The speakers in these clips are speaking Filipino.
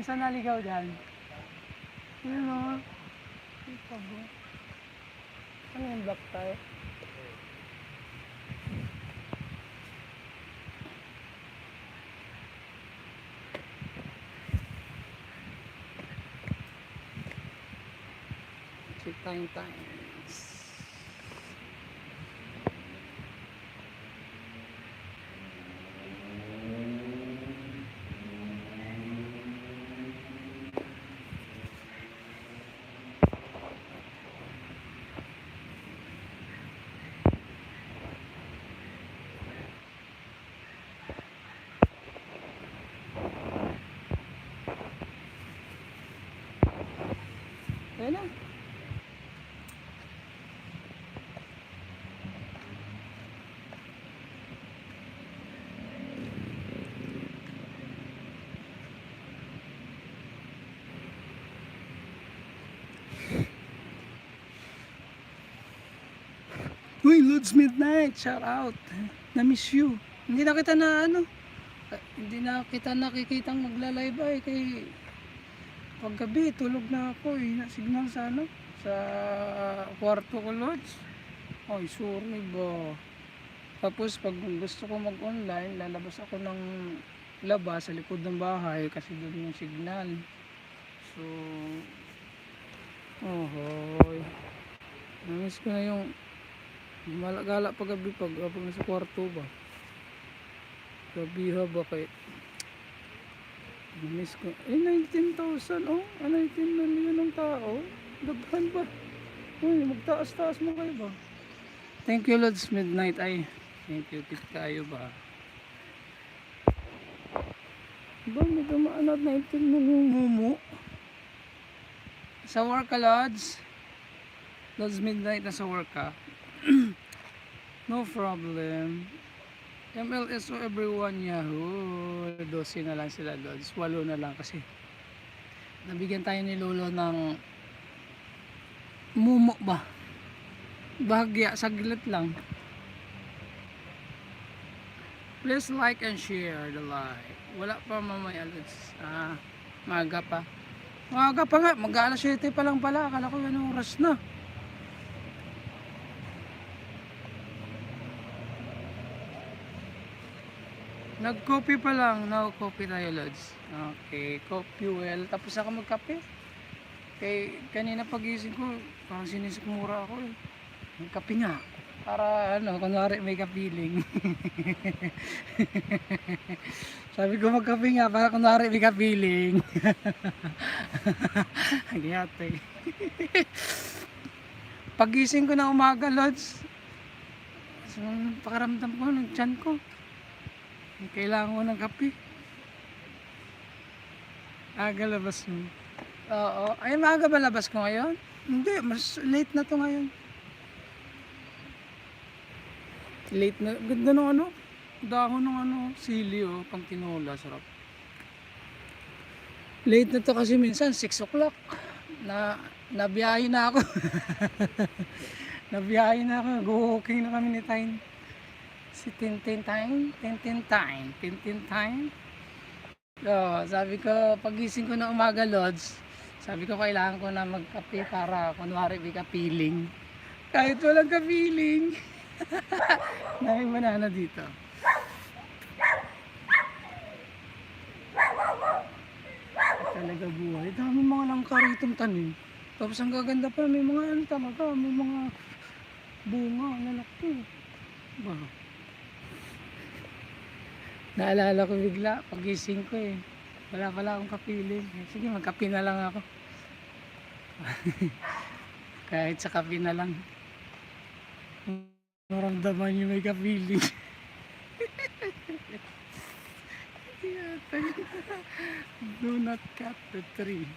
Saan naligaw dyan? Yun o. Ito ba? Ano yung black tayo? Check times. Ayan na. Uy, Lods Midnight, shout out. Na-miss you. Hindi na kita na hindi na kita nakikitang magla-live ay kay paggabi tulog na ako na signal sa sa kwarto ko, Lods. Ay, sorry ba. Tapos pag gusto ko mag-online, lalabas ako ng labas sa likod ng bahay kasi doon yung signal. So, na-miss ko na yung malagala paggabi pag nasa kwarto ba. Gabi ba kay miss ko. 19,000 oh. 19 million ng tao. Daghan ba? Uy, magtaas-taas mo kayo ba? Thank you, Lods Midnight. Ay, thank you. Tip kayo ba? Ba, may dumaan at 19 million mumu. Sa work ka, Lods? Lods Midnight na sa work ka? No problem. MLSO everyone, Yahoo. 12 na lang sila, Lods. 8 na lang kasi nabigyan tayo ni Lolo ng mumo ba? Bahagya, saglit lang. Please like and share the live. Wala pa mamaya, Lods. Maaga pa. Maaga pa nga. Mag-alas 7 pa lang pala. Akala ko yan oras na. Nag-coffee pa lang. No-coffee tayo, Lods. Okay. Coffee well. Tapos ako magkape. Kay kanina pagising ko, parang sinisikmura ako eh. Magkape nga. Para kunwari may ka-feeling. Sabi ko magkape nga para kunwari may ka-feeling. Nagyate. Pagising ko na umaga, Lods. So, pakaramdam ko ng tiyan ko. Kailangan ko ng kape. Aga labas mo. Oo. Ay, maaga ba labas ko ngayon? Hindi, mas late na to ngayon. Late na. Ganda ng dahon ng sili pang tinola. Sarap. Late na to kasi minsan 6 o'clock. Nabiyahe na ako. Nabiyahe na ako. Go-walking na kami ni Tyne. Si Tintin Time. Sabi ko, pagising ko na umaga, Lods, sabi ko kailangan ko na magkape para kunwari may ka-feeling. Kahit walang ka-feeling. Daming banana dito. Talaga buhay. Dami mga langka ritong tanim. Tapos ang gaganda pa, may mga talaga, may mga bunga na laki. Ba? Naalala ko bigla, pagising ko wala pala akong kapiling. Sige, magkape na lang ako. Kahit sa kape na lang. Maramdaman nyo may kapiling. Do not cut the tree.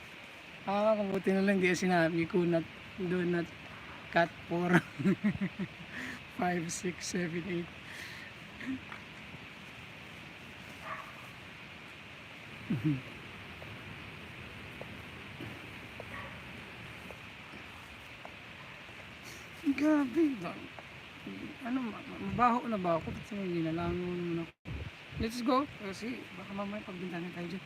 Kabuti na lang di sinabi ko do not cut for 5, 6, 7, 8. Gabi ba? Mabaho na ba ako? Kasi hindi nalangon mo na. Let's go. Kasi baka mamaya pagbintangan tayo dyan.